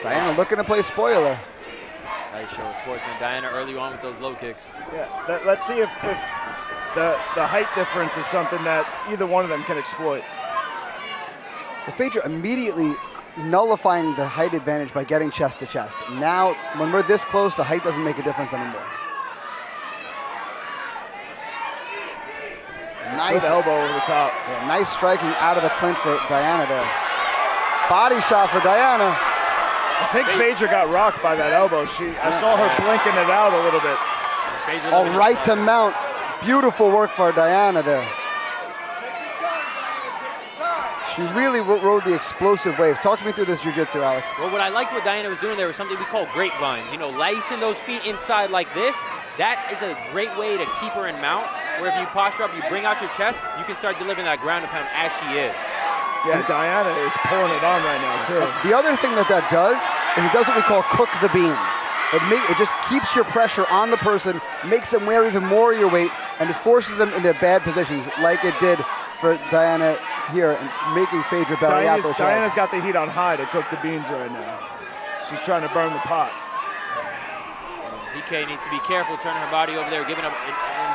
Diana looking to play spoiler. Nice show of sportsman. Diana early on with those low kicks. Yeah, let's see if the height difference is something that either one of them can exploit. The Fager immediately nullifying the height advantage by getting chest to chest. Now, when we're this close, the height doesn't make a difference anymore. Nice good elbow over the top. Yeah, nice striking out of the clinch for Diana there. Body shot for Diana. I think Fager got rocked by that elbow. I saw her blinking it out a little bit. All right to mount. Beautiful work for Diana there. She really rode the explosive wave. Talk to me through this jiu-jitsu, Alex. Well, what I liked what Diana was doing there was something we call grapevines. You know, lacing those feet inside like this. That is a great way to keep her in mount, where if you posture up, you bring out your chest, you can start delivering that ground and pound as she is. Yeah, Diana is pulling it on right now, too. The other thing that does is it does what we call cook the beans. It just keeps your pressure on the person, makes them wear even more of your weight, and it forces them into bad positions like it did for Diana here, and making Fager belly out those shots. Diana's got the heat on high to cook the beans right now. She's trying to burn the pot. PK needs to be careful turning her body over there, giving up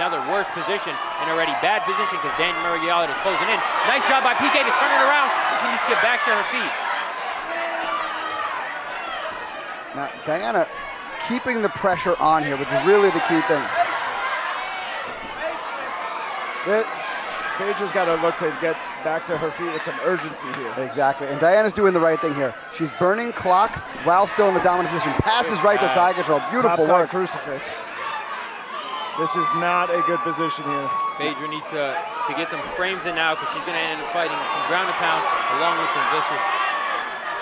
another worse position, an already bad position because Daniel Maravan is closing in. Nice job by PK to turn it around. She needs to get back to her feet. Now, Diana keeping the pressure on here, which is really the key thing. Fager's got to look to get back to her feet with some urgency here. Exactly, and Diana's doing the right thing here. She's burning clock while still in the dominant position. Passes right to side control. Beautiful work. Crucifix. This is not a good position here. Fager needs to get some frames in now because she's going to end up fighting some ground and pound along with some vicious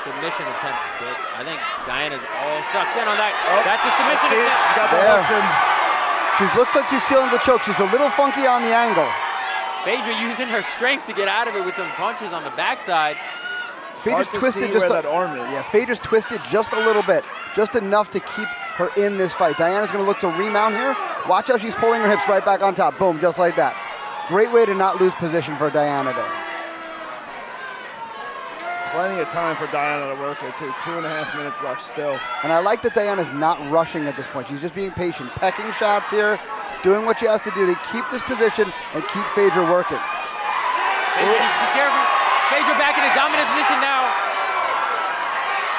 submission attempts. But I think Diana's all sucked in on that. Oh, that's a submission attempt. She's got the hooks in. She looks like she's sealing the choke. She's a little funky on the angle. Fager using her strength to get out of it with some punches on the backside. Fager's twisted just where that arm is. Yeah, Fager's twisted just a little bit, just enough to keep her in this fight. Diana's going to look to remount here. Watch how she's pulling her hips right back on top. Boom, just like that. Great way to not lose position for Diana there. Plenty of time for Diana to work with, too. 2.5 minutes left still. And I like that Diana's not rushing at this point. She's just being patient, pecking shots here, doing what she has to do to keep this position and keep Fager working. Fager needs to be careful. Fager back in a dominant position now.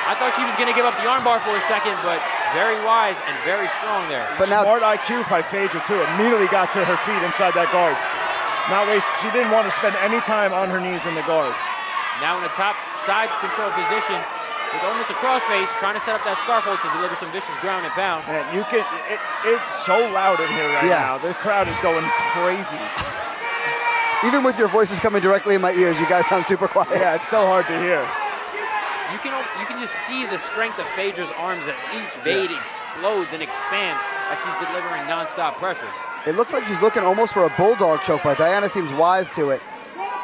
I thought she was going to give up the armbar for a second, but very wise and very strong there. But now, smart IQ by Fager, too. Immediately got to her feet inside that guard. Not waste. She didn't want to spend any time on her knees in the guard. Now in a top side control position with almost a crossface, trying to set up that scarf hold to deliver some vicious ground and pound. Man, it's so loud in here right now. The crowd is going crazy. Even with your voices coming directly in my ears, you guys sound super quiet. Yeah, it's still hard to hear. You can just see the strength of Fager's arms as each blade explodes and expands as she's delivering nonstop pressure. It looks like she's looking almost for a bulldog choke, but Diana seems wise to it.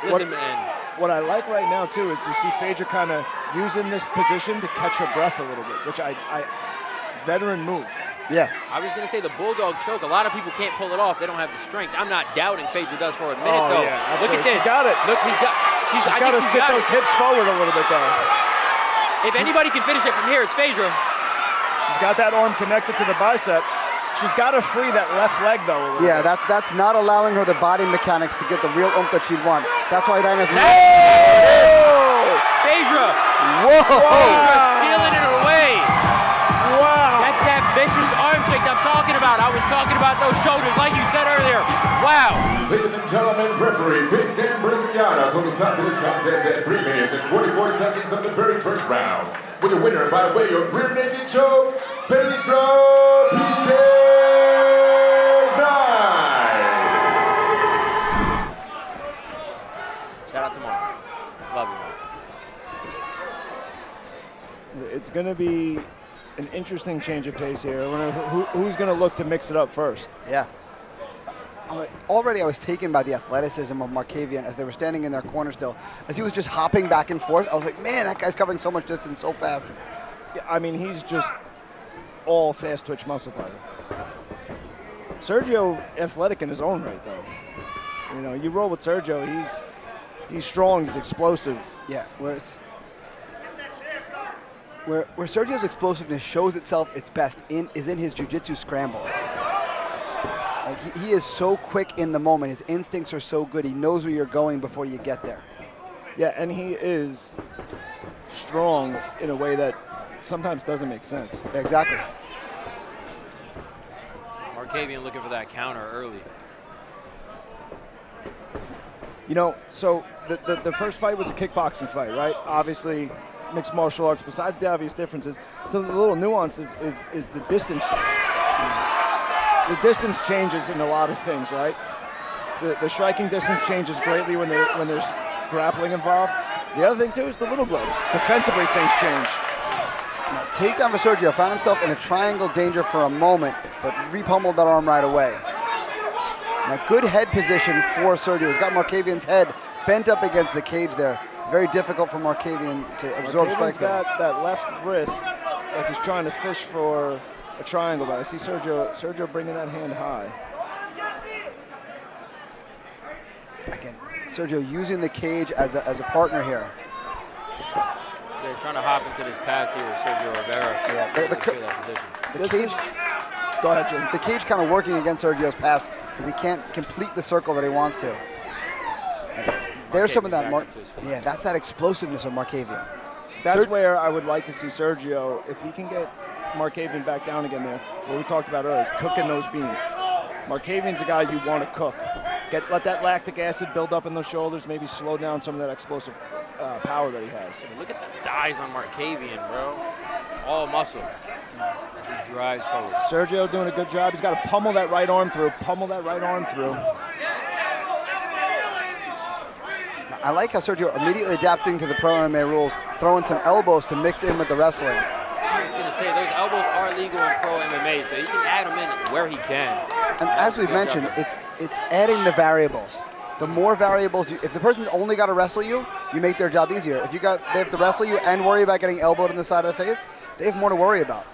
Listen, man. What I like right now, too, is you see Fager kind of using this position to catch her breath a little bit, which veteran move. Yeah. I was going to say the bulldog choke, a lot of people can't pull it off. They don't have the strength. I'm not doubting Fager does for a minute, though. Yeah, look at this. She's got it. Look, she's got to sit those hips forward a little bit, though. If anybody can finish it from here, it's Fager. She's got that arm connected to the bicep. She's got to free that left leg, though. Yeah, that's not allowing her the body mechanics to get the real oomph that she'd want. That's why Diana's... Fager! Whoa! Fager stealing it away. Wow! That's that vicious arm shake I'm talking about. I was talking about those shoulders, like you said earlier. Wow! Ladies and gentlemen, referee Big Dan Brigita put a stop to this contest at 3 minutes and 44 seconds of the very first round. With the winner by way of rear naked choke, Pedro PK. Shout out to Mark. Love you. It's going to be an interesting change of pace here. Who's going to look to mix it up first? Yeah. Already I was taken by the athleticism of Markavian as they were standing in their corner still. As he was just hopping back and forth, I was like, man, that guy's covering so much distance so fast. Yeah, I mean, he's just all fast twitch muscle fighter. Sergio athletic in his own right, though. You know, you roll with Sergio, he's strong, he's explosive. Yeah, whereas Where Sergio's explosiveness shows itself its best is in his jiu-jitsu scrambles. Like he is so quick in the moment. His instincts are so good. He knows where you're going before you get there. Yeah, and he is strong in a way that sometimes doesn't make sense. Exactly. Markavian looking for that counter early. You know, so the first fight was a kickboxing fight, right? Obviously, mixed martial arts, besides the obvious differences. So the little nuance is the distance. The distance changes in a lot of things, right? The striking distance changes greatly when there's grappling involved. The other thing, too, is the little gloves. Defensively, things change. Now, takedown for Sergio. Found himself in a triangle danger for a moment, but repummeled that arm right away. Now, good head position for Sergio. He's got Markavian's head bent up against the cage there. Very difficult for Markavian to absorb strikes. That left wrist, like he's trying to fish for a triangle, but I see Sergio bringing that hand high. Again, Sergio using the cage as a partner here. They're trying to hop into this pass here with Sergio Rivera. Yeah, The cage. Go ahead, Jim. The cage kind of working against Sergio's pass because he can't complete the circle that he wants to. And there's some of that. Yeah, that's that explosiveness of Markavian. That's where I would like to see Sergio, if he can get Markavian back down again there. What we talked about earlier is cooking those beans. Markavian's a guy you want to cook. Let that lactic acid build up in those shoulders, maybe slow down some of that explosive power that he has. Look at the thighs on Markavian, bro. All muscle. He drives forward. Sergio doing a good job. He's got to pummel that right arm through. I like how Sergio immediately adapting to the pro MMA rules, throwing some elbows to mix in with the wrestling. I was going to say, those elbows are legal in pro MMA, so you can add them in where he can. And as we've mentioned, it's adding the variables. The more variables, if the person's only got to wrestle you, you make their job easier. If they have to wrestle you and worry about getting elbowed in the side of the face, they have more to worry about.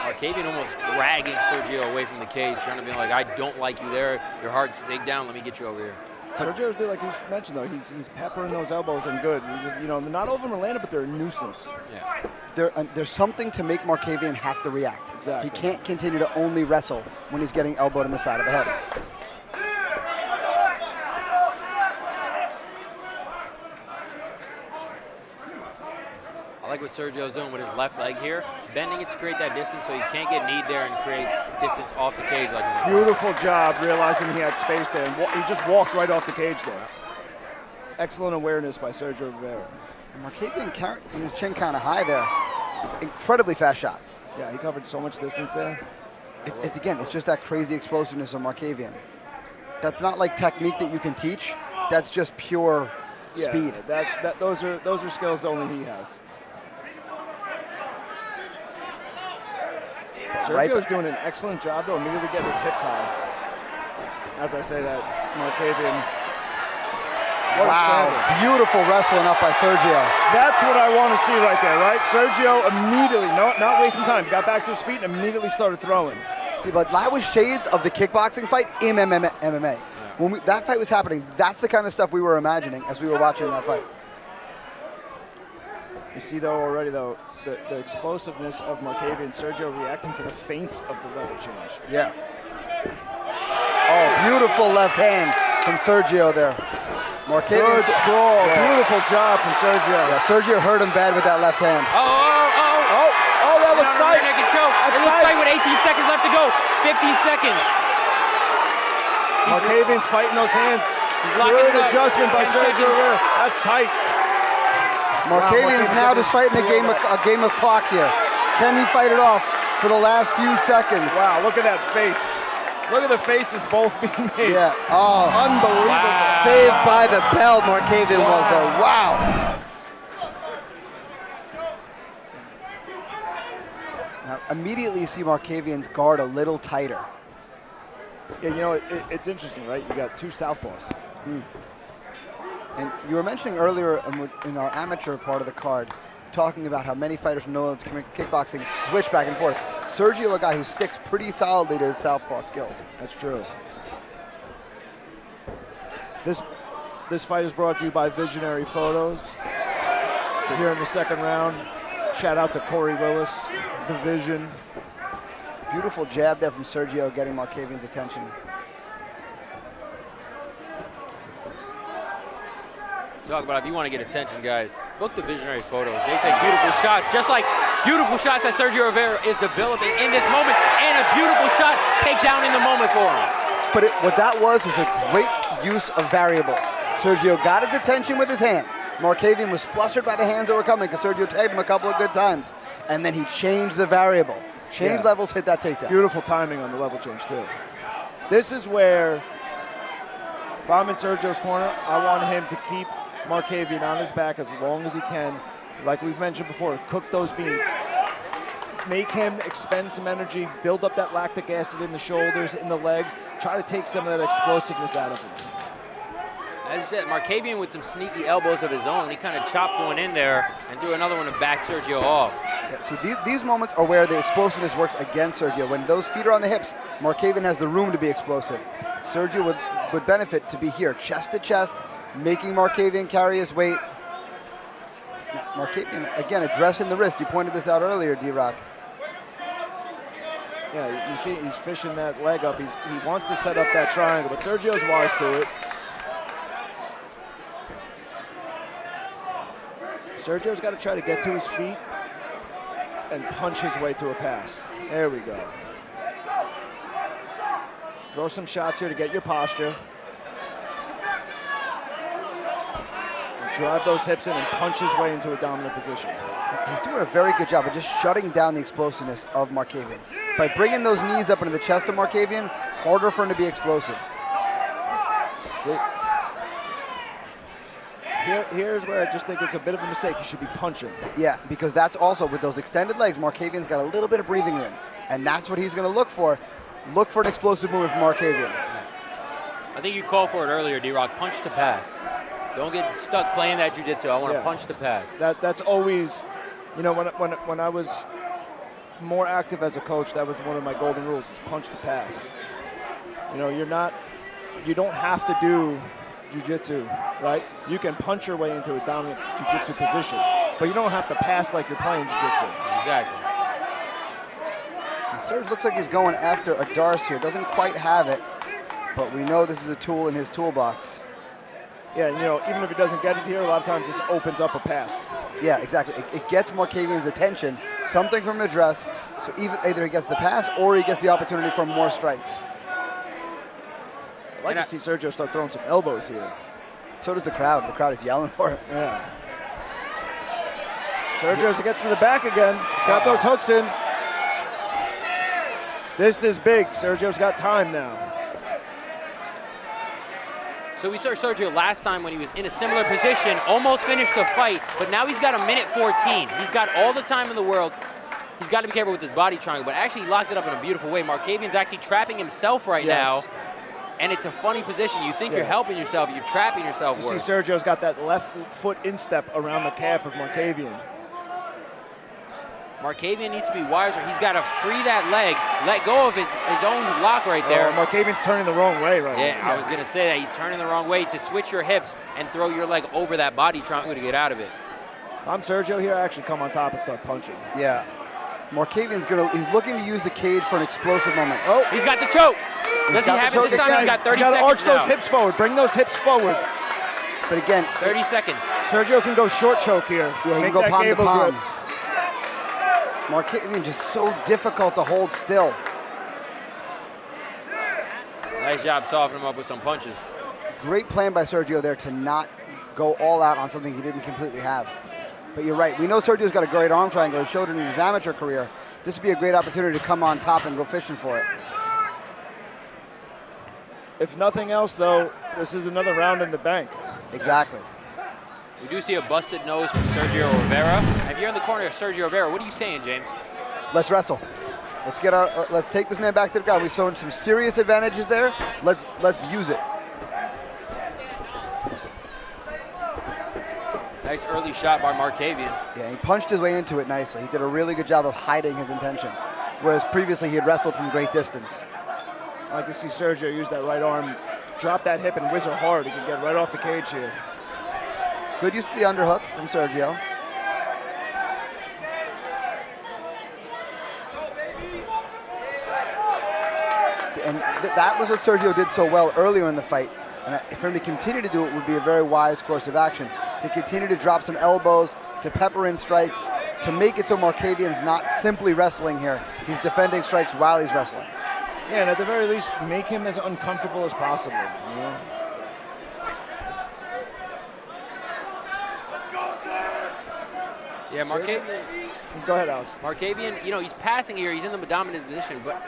Markavian almost dragging Sergio away from the cage, trying to be like, I don't like you there. You're hard to take down. Let me get you over here. Sergio's doing, like you mentioned, though, he's peppering those elbows and good. You know, not all of them are landed, but they're a nuisance. Yeah. There's something to make Markavian have to react. Exactly. He can't continue to only wrestle when he's getting elbowed in the side of the head. I like what Sergio's doing with his left leg here, bending it to create that distance so he can't get kneed there and create distance off the cage. Beautiful job realizing he had space there. And he just walked right off the cage there. Excellent awareness by Sergio Rivera. And Markavian carrying his chin kind of high there. Incredibly fast shot. Yeah, he covered so much distance there. It's just that crazy explosiveness of Markavian. That's not like technique that you can teach. That's just pure speed. Those are skills only he has. Sergio's doing an excellent job, though, immediately getting his hips high. As I say that, Markavian. Wow, beautiful wrestling up by Sergio. That's what I want to see right there, right? Sergio immediately, not wasting time, got back to his feet and immediately started throwing. See, but that was shades of the kickboxing fight in MMA. Yeah. When that fight was happening, that's the kind of stuff we were imagining as we were watching that fight. You see, though, already, though, the explosiveness of Markavian, Sergio reacting to the feints of the level change. Yeah. Oh, beautiful left hand from Sergio there. Markavian. Good sprawl. Yeah. Beautiful job from Sergio. Yeah, Sergio hurt him bad with that left hand. Oh, that looks tight. Neck and choke. It looks tight with 18 seconds left to go. 15 seconds. Markavian's fighting those hands. Good adjustment by Sergio Rivera. That's tight. Markavian's now just fighting a game of clock here. Can he fight it off for the last few seconds? Wow, look at that face. Look at the faces both being made. Yeah. Oh. Unbelievable. Wow. Saved by the bell, Markavian was there. Wow. Now, immediately you see Markavian's guard a little tighter. Yeah, you know, it's interesting, right? You got two southpaws. And you were mentioning earlier in our amateur part of the card, talking about how many fighters from Nolan's kickboxing switch back and forth. Sergio, a guy who sticks pretty solidly to his southpaw skills. That's true. This fight is brought to you by Visionary Photos. expected. Here in the second round, shout out to Corey Willis, the vision. Beautiful jab there from Sergio, getting Markavian's attention. Talk about if you want to get attention, guys, look the visionary photos. They take beautiful shots, just like beautiful shots that Sergio Rivera is developing in this moment, and a beautiful shot takedown in the moment for him. But what that was a great use of variables. Sergio got his attention with his hands. Markavian was flustered by the hands that were coming because Sergio tagged him a couple of good times. And then he changed the variable. Changed levels, hit that takedown. Beautiful timing on the level change, too. This is where, if I'm in Sergio's corner, I want him to keep Markavian on his back as long as he can. Like we've mentioned before, cook those beans. Make him expend some energy, build up that lactic acid in the shoulders, in the legs, try to take some of that explosiveness out of him. As you said, Markavian with some sneaky elbows of his own. He kind of chopped one in there and threw another one to back Sergio off. Yeah, see, these moments are where the explosiveness works against Sergio. When those feet are on the hips, Markavian has the room to be explosive. Sergio would benefit to be here, chest to chest, making Markavian carry his weight. Now, Markavian, again, addressing the wrist. You pointed this out earlier, D-Rock. Yeah, you see he's fishing that leg up. He wants to set up that triangle, but Sergio's wise to it. Sergio's got to try to get to his feet and punch his way to a pass. There we go. Throw some shots here to get your posture. And drive those hips in and punch his way into a dominant position. He's doing a very good job of just shutting down the explosiveness of Markavian. By bringing those knees up into the chest of Markavian, harder for him to be explosive. See? Here's where I just think it's a bit of a mistake. He should be punching. Yeah, because that's also, with those extended legs, Markavian's got a little bit of breathing room. And that's what he's going to look for. Look for an explosive movement from Markavian. I think you called for it earlier, D-Rock. Punch to pass. Don't get stuck playing that jiu-jitsu. I want to punch to pass. That's always, you know, when I was more active as a coach, that was one of my golden rules, is punch to pass. You know, you don't have to do jiu-jitsu, right? You can punch your way into a dominant jiu-jitsu position, but you don't have to pass like you're playing jiu-jitsu. Exactly. And Serge looks like he's going after a Darce here. Doesn't quite have it, but we know this is a tool in his toolbox. Yeah, and you know, even if he doesn't get it here, a lot of times this opens up a pass. Yeah, exactly. It gets Markavian's attention, something from the address, so either he gets the pass or he gets the opportunity for more strikes. I'd like to see Sergio start throwing some elbows here. So does the crowd. The crowd is yelling for it. Yeah. Sergio gets to the back again. He's got those hooks in. This is big. Sergio's got time now. So we saw Sergio last time when he was in a similar position, almost finished the fight, but now he's got a minute 14. He's got all the time in the world. He's got to be careful with his body triangle, but actually he locked it up in a beautiful way. Markavian's actually trapping himself right now, and it's a funny position. You think you're helping yourself, you're trapping yourself. You see Sergio's got that left foot instep around the calf of Markavian. Markavian needs to be wiser. He's got to free that leg, let go of his own lock right there. Markavian's turning the wrong way right now. Yeah, I was going to say that. He's turning the wrong way to switch your hips and throw your leg over that body triangle to get out of it. If I'm Sergio here, I actually come on top and start punching. Yeah. Markavian's he's looking to use the cage for an explosive moment. Oh, he's got the choke. Does he have it this time? He's got 30 seconds now. He's got to arch those hips forward. Bring those hips forward. But again, 30 seconds. Sergio can go short choke here. Yeah, he can go palm to palm. Markavian just so difficult to hold still. Nice job softening him up with some punches. Great plan by Sergio there to not go all out on something he didn't completely have. But you're right. We know Sergio's got a great arm triangle. He showed it in his amateur career. This would be a great opportunity to come on top and go fishing for it. If nothing else, though, this is another round in the bank. Exactly. We do see a busted nose from Sergio Rivera. If you're in the corner of Sergio Rivera, what are you saying, James? Let's wrestle. Let's take this man back to the ground. We saw some serious advantages there. Let's use it. Nice early shot by Markavian. Yeah, he punched his way into it nicely. He did a really good job of hiding his intention, whereas previously he had wrestled from great distance. I like to see Sergio use that right arm, drop that hip and whizzer hard. He can get right off the cage here. Good use of the underhook from Sergio. And that was what Sergio did so well earlier in the fight. And for him to continue to do it would be a very wise course of action. To continue to drop some elbows, to pepper in strikes, to make it so Markavian's not simply wrestling here. He's defending strikes while he's wrestling. Yeah, and at the very least, make him as uncomfortable as possible. You know? Yeah, Go ahead, Alex. Markavian, you know, he's passing here. He's in the dominant position, but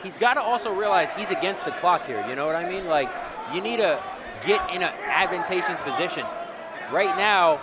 he's got to also realize he's against the clock here. You know what I mean? Like, you need to get in an advantageous position. Right now,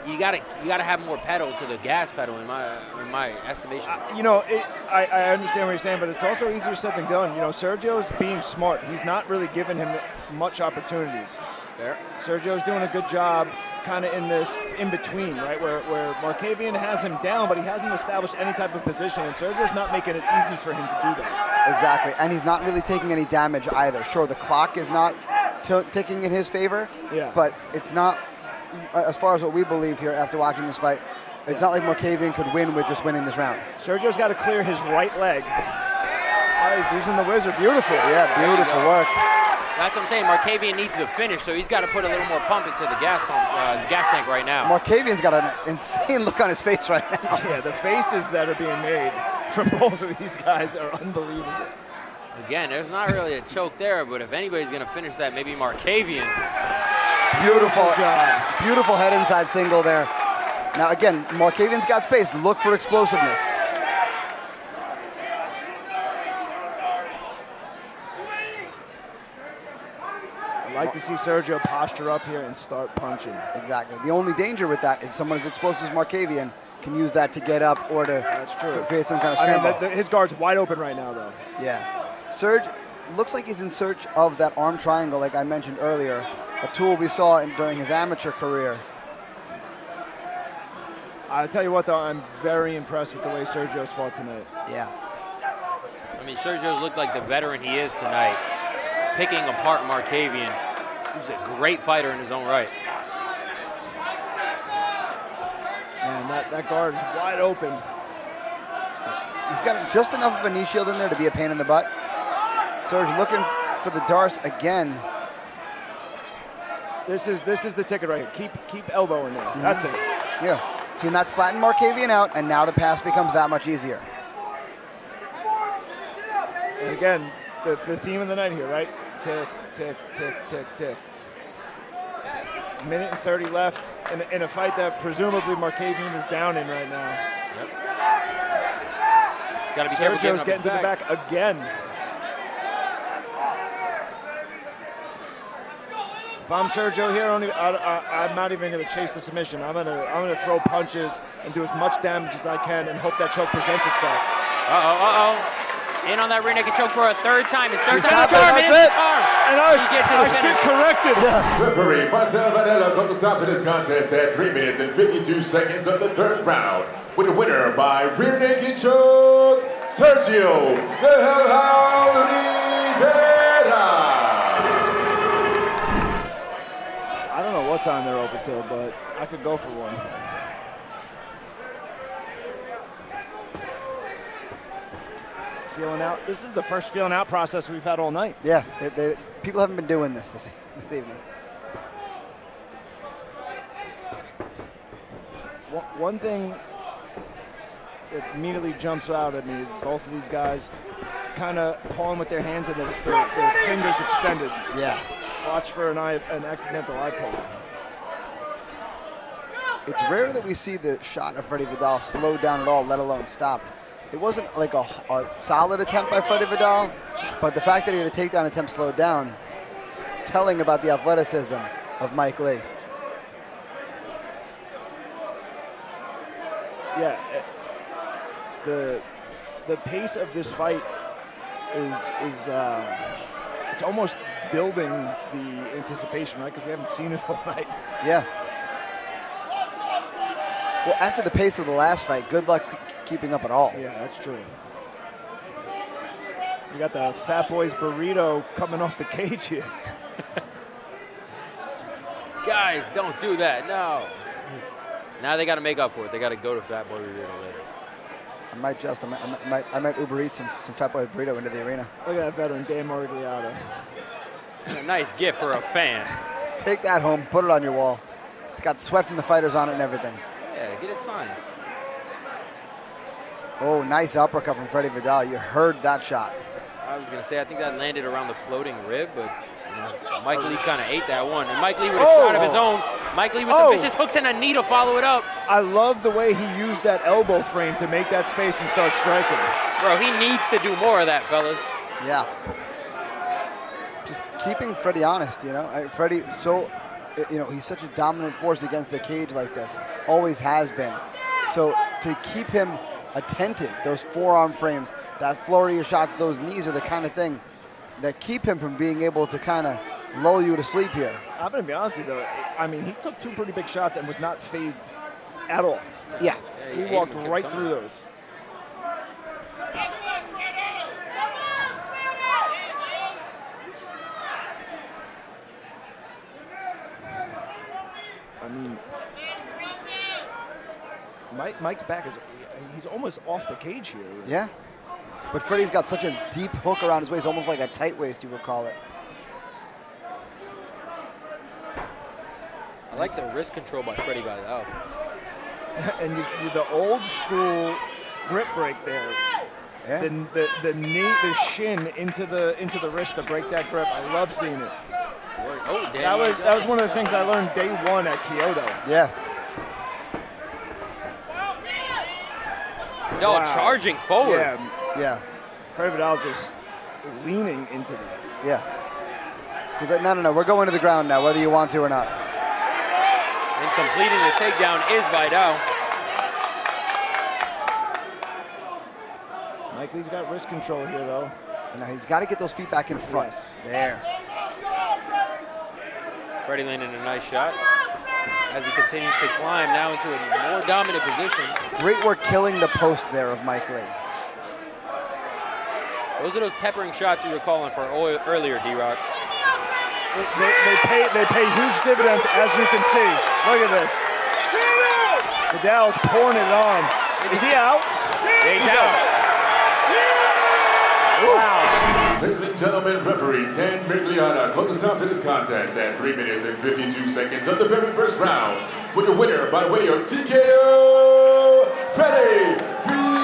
you gotta have more pedal to the gas pedal in my estimation. You know, I understand what you're saying, but it's also easier said than done. You know, Sergio's being smart. He's not really giving him much opportunities. Fair. Sergio's doing a good job kind of in this in-between, right, where Markavian has him down, but he hasn't established any type of position, and Sergio's not making it easy for him to do that. Exactly, and he's not really taking any damage either. Sure, the clock is not ticking in his favor, but it's not, as far as what we believe here after watching this fight, it's not like Markavian could win with just winning this round. Sergio's got to clear his right leg. Oh, he's using the wizard. Beautiful. Yeah, beautiful work. That's what I'm saying. Markavian needs to finish, so he's got to put a little more pump into the gas tank right now. Markavian's got an insane look on his face right now. Yeah, the faces that are being made from both of these guys are unbelievable. Again, there's not really a choke there, but if anybody's going to finish that, maybe Markavian. Beautiful job. Beautiful head inside single there. Now again, Markavian's got space. Look for explosiveness. I'd like to see Sergio posture up here and start punching. Exactly. The only danger with that is someone as explosive as Markavian can use that to get up or to create some kind of scramble. I mean, his guard's wide open right now, though. Yeah. Serge looks like he's in search of that arm triangle, like I mentioned earlier, a tool we saw during his amateur career. I'll tell you what, though, I'm very impressed with the way Sergio's fought tonight. Yeah. I mean, Sergio's looked like the veteran he is tonight, picking apart Markavian, who's a great fighter in his own right. Man, that guard is wide open. He's got just enough of a knee shield in there to be a pain in the butt. Serge looking for the Darce again. This is the ticket right here. Keep elbow in there. Mm-hmm. That's it. Yeah. See, and that's flattened Markavian out, and now the pass becomes that much easier. And again, the theme of the night here, right? Tick, tick, tick, tick, tick. Minute and 30 left in a fight that presumably Markavian is down in right now. Yep. Got to be careful. Sergio's getting to the back again. If I'm Sergio here, I'm not even going to chase the submission. I'm gonna throw punches and do as much damage as I can and hope that choke presents itself. In on that rear naked choke for a third time. His third time in the charm. And I sit corrected. Yeah. Referee Marcel Vidal calls a stop to this contest at 3 minutes and 52 seconds of the third round. With a winner by rear naked choke, Sergio the Hellhound Rivera. I don't know what time they're open till, but I could go for one. Feeling out. This is the first feeling out process we've had all night. Yeah, people haven't been doing this evening. One thing that immediately jumps out at me is both of these guys kind of pulling with their hands and their fingers extended. Yeah. Watch for an accidental eye poke. It's rare that we see the shot of Freddie Vidal slowed down at all, let alone stopped. It wasn't like a solid attempt by Freddie Vidal, but the fact that he had a takedown attempt slowed down, telling about the athleticism of Mike Lee. Yeah, the pace of this fight is it's almost building the anticipation, right? Because we haven't seen it all night. Yeah. Well, after the pace of the last fight, good luck keeping up at all. Yeah, that's true. We got the Fat Boys burrito coming off the cage here. Guys, don't do that. No. Now they got to make up for it. They got to go to Fat Boy burrito later. I might Uber Eats some Fat Boy burrito into the arena. Look at that veteran, Dan Morigliata. A nice gift for a fan. Take that home, put it on your wall. It's got sweat from the fighters on it and everything. Yeah, get it signed. Oh, nice uppercut from Freddie Vidal. You heard that shot. I was going to say, I think that landed around the floating rib, but Mike Lee kind of ate that one. And Mike Lee with a shot of his own. Mike Lee with some vicious hooks and a knee to follow it up. I love the way he used that elbow frame to make that space and start striking. Bro, he needs to do more of that, fellas. Yeah. Just keeping Freddie honest, Freddie, he's such a dominant force against the cage like this. Always has been. So to keep him attentive, those forearm frames, that flurry of shots, those knees are the kind of thing that keep him from being able to kind of lull you to sleep here. I'm going to be honest with you, though. I mean, he took 2 pretty big shots and was not phased at all. Yeah. He walked right through those. I mean, Mike's back he's almost off the cage here. Yeah. But Freddie's got such a deep hook around his waist, almost like a tight waist, you would call it. I like the wrist control by Freddie Vidal. And the old school grip break there. Yeah. The knee, the shin into the wrist to break that grip. I love seeing it. Oh, damn. That was one of the things I learned day 1 at Kyoto. Yeah. Vidal charging forward. Yeah. Freddie Vidal just leaning into that. Yeah. He's like, no, we're going to the ground now, whether you want to or not. And completing the takedown is Vidal. Mike Lee's got wrist control here, though. Now he's got to get those feet back in front. Yes. There. Freddie landing a nice shot as he continues to climb now into a more dominant position. Great work killing the post there of Mike Lee. Those are those peppering shots you were calling for earlier, D-Rock. They pay huge dividends, as you can see. Look at this. Vidal's pouring it on. Is he out? Yeah, he's out. Wow. Ladies and gentlemen, referee Dan Morigliata calls a stop to this contest at 3 minutes and 52 seconds of the very first round, with the winner by way of TKO, Freddie Vidal.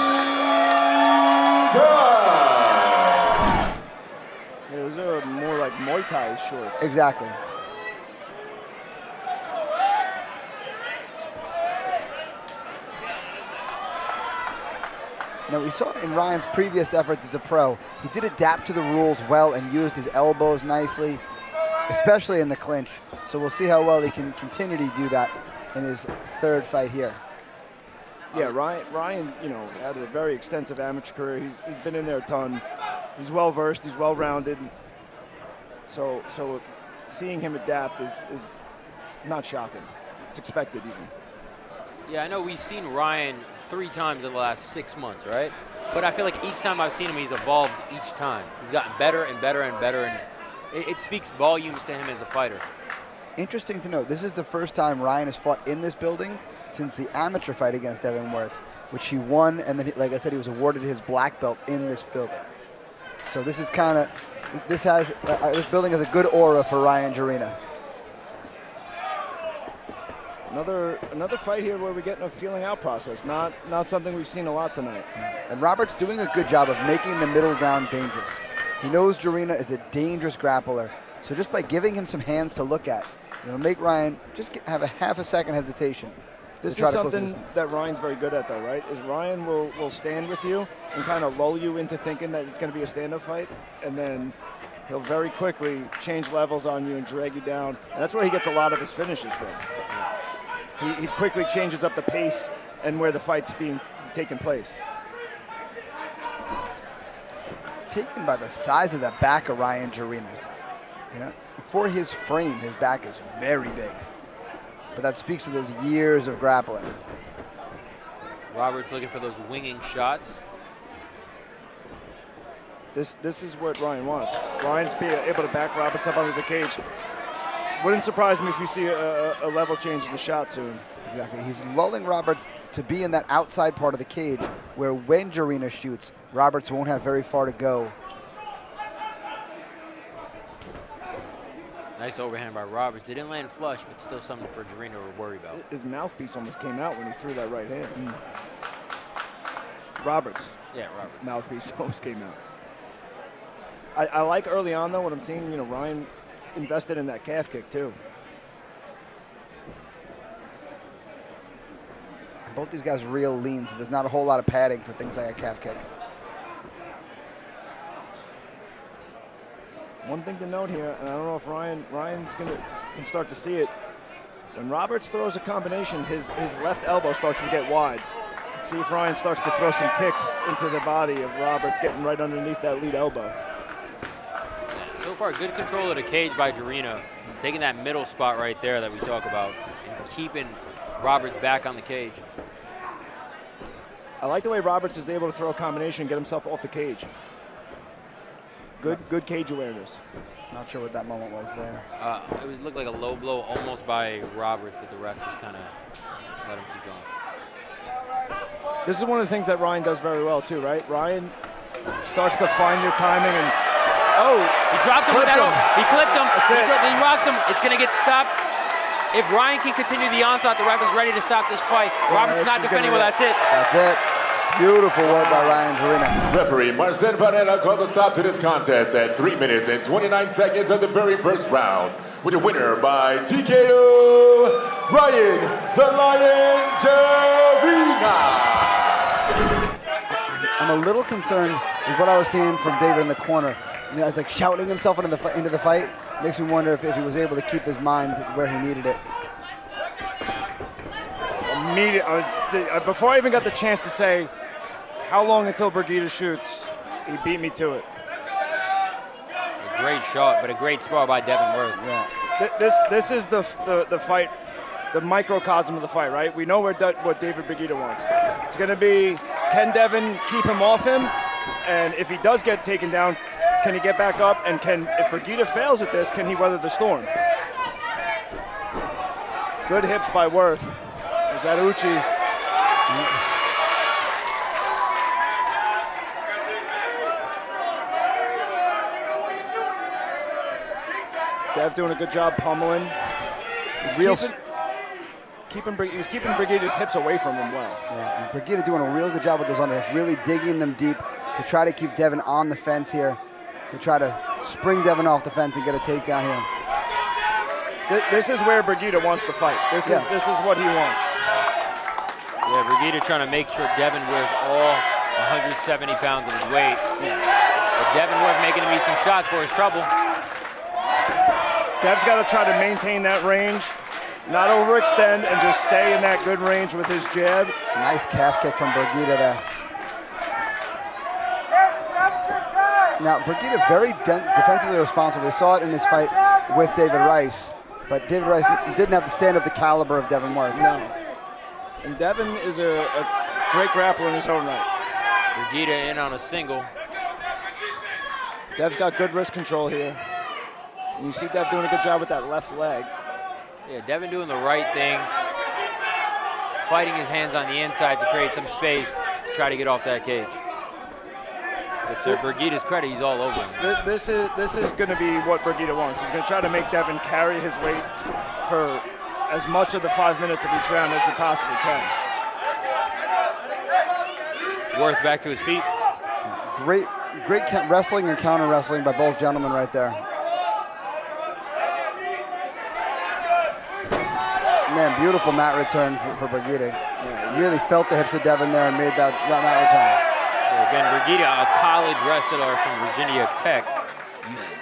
Those are more like Muay Thai shorts. Exactly. Now, we saw in Ryan's previous efforts as a pro, he did adapt to the rules well and used his elbows nicely, especially in the clinch. So we'll see how well he can continue to do that in his 3rd fight here. Yeah, Ryan, had a very extensive amateur career. He's been in there a ton. He's well versed. He's well rounded. So seeing him adapt is not shocking. It's expected even. Yeah, I know we've seen Ryan 3 times in the last 6 months, right? But I feel like each time I've seen him, he's evolved each time. He's gotten better and better and better, and it speaks volumes to him as a fighter. Interesting to note, this is the first time Ryan has fought in this building since the amateur fight against Devin Worth, which he won, and then, like I said, he was awarded his black belt in this building. So this is this building has a good aura for Ryan Jarina. Another fight here where we're getting a feeling out process. Not something we've seen a lot tonight. And Robert's doing a good job of making the middle ground dangerous. He knows Jarina is a dangerous grappler, so just by giving him some hands to look at, it'll make Ryan just have a half a second hesitation. This is something that Ryan's very good at, though, right? Is Ryan will stand with you and kind of lull you into thinking that it's going to be a stand-up fight, and then he'll very quickly change levels on you and drag you down. And that's where he gets a lot of his finishes from. He quickly changes up the pace and where the fight's being taken place. Taken by the size of the back of Ryan Jarina. For his frame, his back is very big. But that speaks to those years of grappling. Robert's looking for those winging shots. This is what Ryan wants. Ryan's being able to back Roberts up under the cage. Wouldn't surprise me if you see a level change in the shot soon. Exactly. He's lulling Roberts to be in that outside part of the cage where when Jarina shoots, Roberts won't have very far to go. Nice overhand by Roberts. They didn't land flush, but still something for Jarina to worry about. His mouthpiece almost came out when he threw that right hand. Roberts. Yeah, Roberts. Mouthpiece almost came out. I like early on, though, what I'm seeing, Ryan invested in that calf kick, too. Both these guys are real lean, so there's not a whole lot of padding for things like a calf kick. One thing to note here, and I don't know if Ryan's can start to see it. When Roberts throws a combination, his left elbow starts to get wide. Let's see if Ryan starts to throw some kicks into the body of Roberts, getting right underneath that lead elbow. So far, good control of the cage by Jarina, taking that middle spot right there that we talk about and keeping Roberts back on the cage. I like the way Roberts is able to throw a combination and get himself off the cage. Good cage awareness. Not sure what that moment was there. It looked like a low blow almost by Roberts, but the ref just kind of let him keep going. This is one of the things that Ryan does very well too, right? Ryan starts to find your timing and he dropped him with that. He clipped him. That's it. He rocked him. It's going to get stopped. If Ryan can continue the onslaught, the ref is ready to stop this fight. Roberts not defending well. That's it. That's it. Beautiful work by Ryan Jarina. Referee Marcel Varela calls a stop to this contest at 3 minutes and 29 seconds of the very first round, with the winner by TKO, Ryan the Lion Jarina. I'm a little concerned with what I was seeing from David in the corner. I was like shouting himself into the fight. Makes me wonder if he was able to keep his mind where he needed it. Before I even got the chance to say how long until Brigita shoots, he beat me to it. A great shot, but a great spar by Devin Worth. Yeah. This is the fight, the microcosm of the fight, right? We know what David Brigita wants. It's going to be, can Devin keep him off him? And if he does get taken down, can he get back up? And if Brigita fails at this, can he weather the storm? Good hips by Worth. There's that Uchi. Dev doing a good job pummeling. He's keeping Brigita's hips away from him well. Yeah, and Brigita doing a real good job with those underhooks, really digging them deep to try to keep Devin on the fence here, to try to spring Devin off the fence and get a takedown here. This is where Brigita wants to fight. This is what he wants. Yeah, Brigita trying to make sure Devin wears all 170 pounds of his weight. But Devin Worth making him eat some shots for his trouble. Dev's got to try to maintain that range, not overextend, and just stay in that good range with his jab. Nice calf kick from Brigita there. Now, Brigita very defensively responsible. We saw it in his fight with David Rice, but David Rice didn't have to stand up the caliber of Devin Worth. No. And Devin is a great grappler in his own right. Brigita in on a single. Dev's got good wrist control here. And you see Dev doing a good job with that left leg. Yeah, Devin doing the right thing. Fighting his hands on the inside to create some space to try to get off that cage. But to Brigita's credit, he's all over him. This is going to be what Brigita wants. He's going to try to make Devin carry his weight for as much of the 5 minutes of each round as he possibly can. Worth back to his feet. Great wrestling and counter wrestling by both gentlemen right there. Man, beautiful mat return for Brigita. Yeah, really felt the hips of Devin there and made that mat return. So again, Brigita, a college wrestler from Virginia Tech.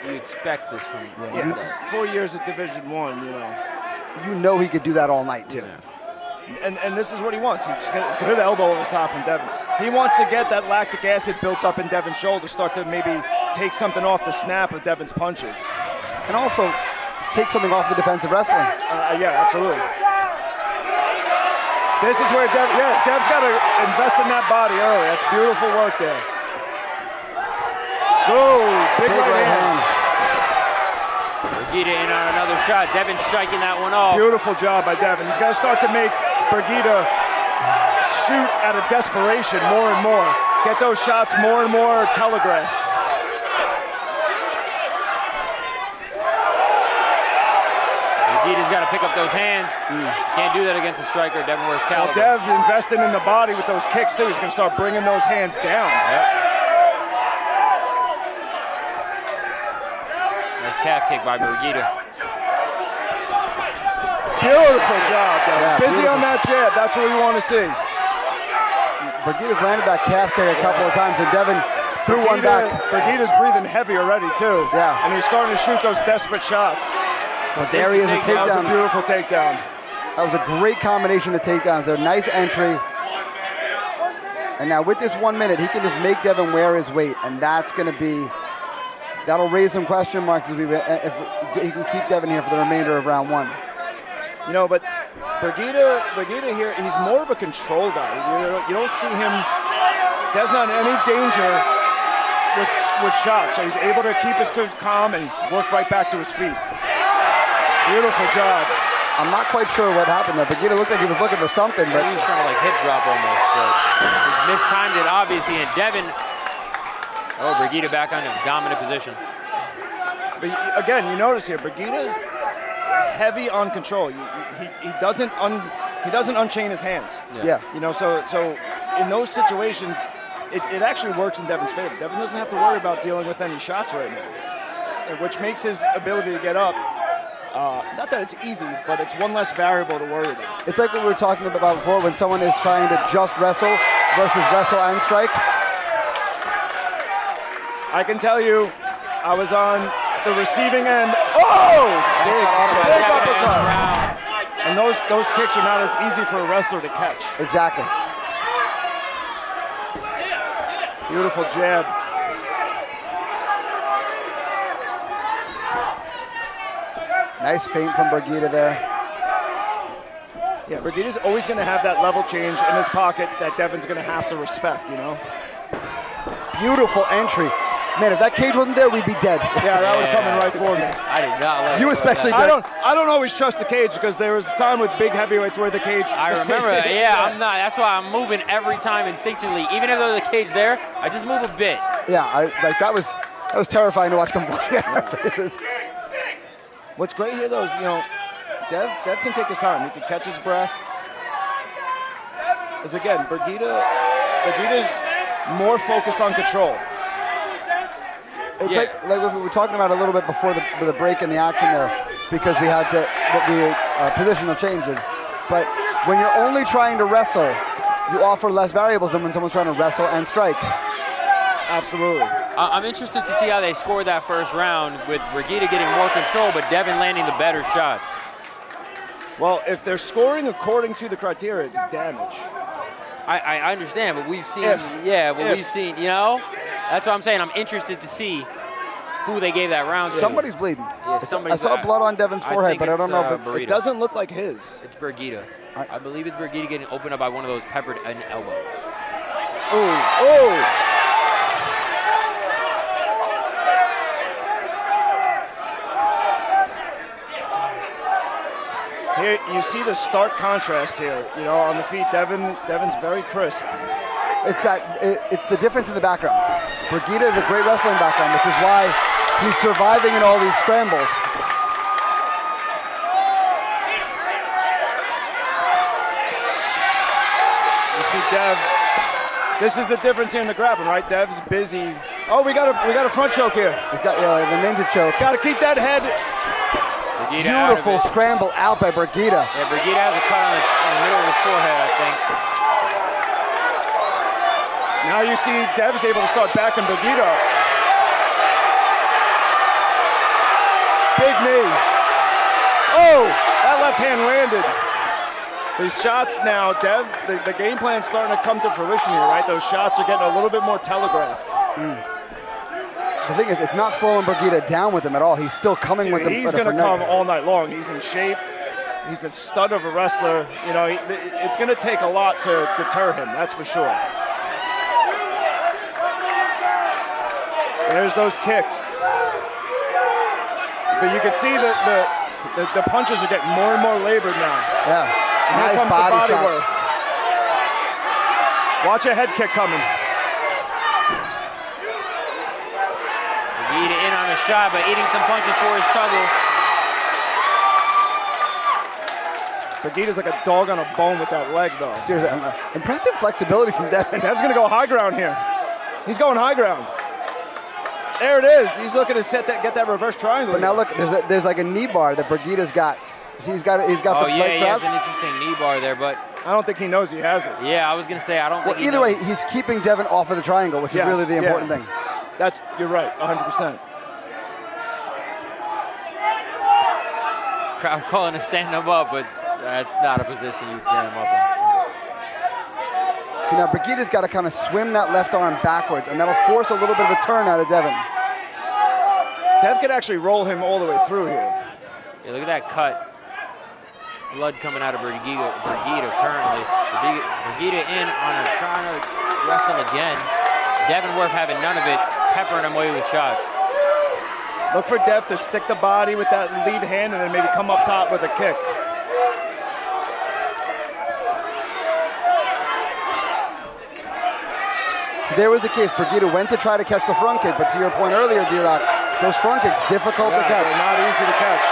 You expect this from him. 4 years at Division I, You know he could do that all night, too. Yeah. And this is what he wants. He's got a good elbow over the top from Devin. He wants to get that lactic acid built up in Devin's shoulder, start to maybe take something off the snap of Devin's punches. And also take something off the defensive wrestling. Yeah, absolutely. This is where Dev's got to invest in that body early. That's beautiful work there. Big right hand. Brigita in on another shot. Devin striking that one off. Beautiful job by Devin. He's got to start to make Brigita shoot out of desperation more and more. Get those shots more and more telegraphed. Brigita's got to pick up those hands. Can't do that against a striker. Devin wears caliber. Well, Dev investing in the body with those kicks too. He's going to start bringing those hands down. Yep. Nice calf kick by Brigita. Beautiful job, Dev. Yeah, Busy beautiful. on that jab. That's what we want to see. Brigita's landed that calf kick a couple of times, and Devin threw one back. Brigita's breathing heavy already too. Yeah. And he's starting to shoot those desperate shots. But there he is, a That was a takedown. beautiful takedown. That was a great combination of takedowns there. Nice entry. And now with this 1 minute, he can just make Devin wear his weight, and that's going to be, that'll raise some question marks if he can keep Devin here for the remainder of round one. You know, but Brigita here, he's more of a control guy. You don't see him, Dev's not in any danger with shots, so he's able to keep his calm and work right back to his feet. Beautiful job. I'm not quite sure what happened there. Brigita looked like he was looking for something, but He was trying to like hip drop almost, but he mistimed it obviously, and Devin, Brigita back on a dominant position. But again, you notice here, Brigita's heavy on control. He doesn't unchain his hands. yeah. You know, so in those situations, it actually works in Devin's favor. Devin doesn't have to worry about dealing with any shots right now, which makes his ability to get up. Not that it's easy, but it's one less variable to worry about. It's like what we were talking about before when someone is trying to just wrestle versus wrestle and strike. I can tell you, I was on the receiving end. Oh! Big uppercut. And those kicks are not as easy for a wrestler to catch. Exactly. Beautiful jab. Nice feint from Brigita there. Yeah, Brigita's always going to have that level change in his pocket that Devin's going to have to respect, you know? Beautiful entry. Man, if that cage wasn't there, we'd be dead. Yeah, that was coming right for me. I did not let You it go especially like that. I don't always trust the cage because there was a time with big heavyweights where the cage. I remember that. Yeah, I'm not. That's why I'm moving every time instinctively. Even if there's a cage there, I just move a bit. Yeah, that was terrifying to watch come flying at our faces. What's great here, though, is, you know, Dev can take his time. He can catch his breath. As again, Brigita's more focused on control. It's like what we were talking about a little bit before the break in the action there, because we had the positional changes. But when you're only trying to wrestle, you offer less variables than when someone's trying to wrestle and strike. Absolutely. I'm interested to see how they scored that first round with Brigita getting more control, but Devin landing the better shots. Well, if they're scoring according to the criteria, it's damage. I understand, but we've seen, we've seen, you know? That's what I'm saying. I'm interested to see who they gave that round to. Somebody's bleeding. Yeah, I saw blood on Devin's forehead, but I don't know if Burrito. It doesn't look like his. It's Brigita. I believe it's Brigita getting opened up by one of those peppered elbows. Oh! Here you see the stark contrast here. You know, on the feet, Devin's very crisp. It's the difference in the backgrounds. Brigita is a great wrestling background, which is why he's surviving in all these scrambles. You see Dev. This is the difference here in the grappling, right? Dev's busy. Oh, we got a front choke here. He's got the ninja choke. Got to keep that head. Brigita Beautiful scramble out by Brigita. Yeah, Brigita has a cut on the middle of his forehead, I think. Now you see Dev's able to start backing Brigita. Big knee. Oh, that left hand landed. These shots now, Dev, the game plan's starting to come to fruition here, right? Those shots are getting a little bit more telegraphed. The thing is, it's not slowing Brigita down with him at all. He's still coming with him. He's going to come all night long. He's in shape. He's a stud of a wrestler. You know, it's going to take a lot to deter him, that's for sure. There's those kicks. But you can see that the punches are getting more and more labored now. Yeah. Here comes body the body shot. work. Watch a head kick coming. Brigita in on the shot, but eating some punches for his trouble. Brigita's like a dog on a bone with that leg, though. Seriously, impressive flexibility from Devin. Dev's gonna go high ground here. He's going high ground. There it is. He's looking to get that reverse triangle. But now look, there's like a knee bar that Brigita's got. See, he's got the leg He has trapped. an interesting knee bar there, but I don't think he knows he has it. yeah, I was gonna say I don't. Well, think either way, he's keeping Devin off of the triangle, which is really the important thing. You're right, 100%. Crowd calling to stand him up, but that's not a position you'd stand him up in. See, now Brigita's got to kind of swim that left arm backwards, and that'll force a little bit of a turn out of Devin. Dev could actually roll him all the way through here. Yeah, look at that cut. Blood coming out of Brigita currently. Brigita in on her, trying to wrestle again. Devin Worth having none of it, peppering him away with shots. Look for Dev to stick the body with that lead hand and then maybe come up top with a kick. So there was the case. Brigita went to try to catch the front kick, but to your point earlier, D-Rock, those front kicks, difficult to catch. They're not easy to catch.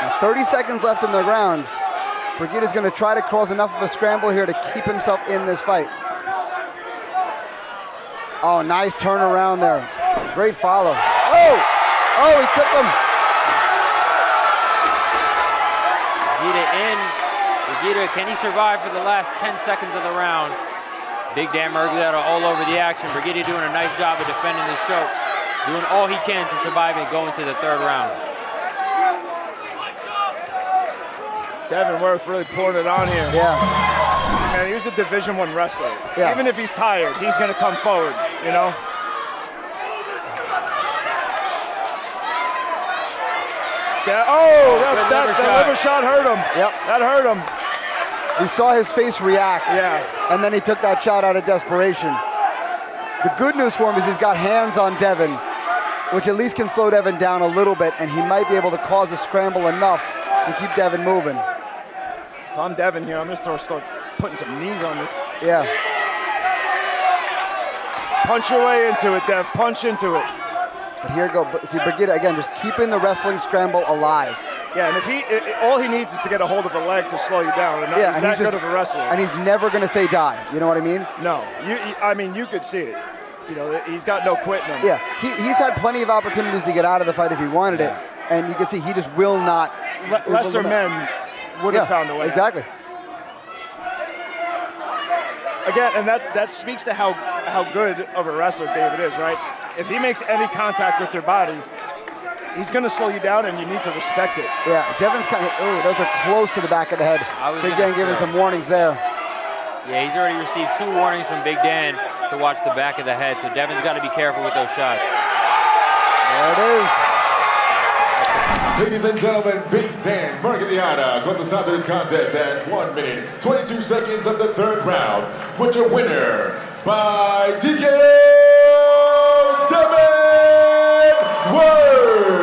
Now 30 seconds left in the round. Brigita's going to try to cause enough of a scramble here to keep himself in this fight. Oh, nice turnaround there. Great follow. Oh, he took him. Brigita in. Brigita, can he survive for the last 10 seconds of the round? Big Dan Murglietta all over the action. Brigita doing a nice job of defending this choke. Doing all he can to survive and go into the third round. Devin Worth really pouring it on here. Yeah. Man, he was a Division I wrestler. Yeah. Even if he's tired, he's going to come forward, you know? Yeah, that liver shot hurt him. Yep. That hurt him. We saw his face react. Yeah. And then he took that shot out of desperation. The good news for him is he's got hands on Devin, which at least can slow Devin down a little bit, and he might be able to cause a scramble enough to keep Devin moving. If I'm Devin here, I'm going to start putting some knees on this. Yeah. Punch your way into it, Dev. Punch into it. But here go. See, Brigita, again, just keeping the wrestling scramble alive. Yeah, and if all he needs is to get a hold of a leg to slow you down. And he's that good of a wrestler. And he's never going to say die. You know what I mean? No. You could see it. You know, he's got no quit in him. Yeah. He's had plenty of opportunities to get out of the fight if he wanted it. And you can see he just will not. Lesser men would have found a way. Exactly. Again, and that speaks to how good of a wrestler David is, right? If he makes any contact with your body, he's going to slow you down, and you need to respect it. Yeah, Devin's kind of, those are close to the back of the head. Big Dan giving some warnings there. Yeah, he's already received 2 warnings from Big Dan to watch the back of the head, so Devin's got to be careful with those shots. There it is. Ladies and gentlemen, Big Dan Murglietta going to start this contest at 1 minute, 22 seconds of the third round with your winner by TKO, Devin Worth.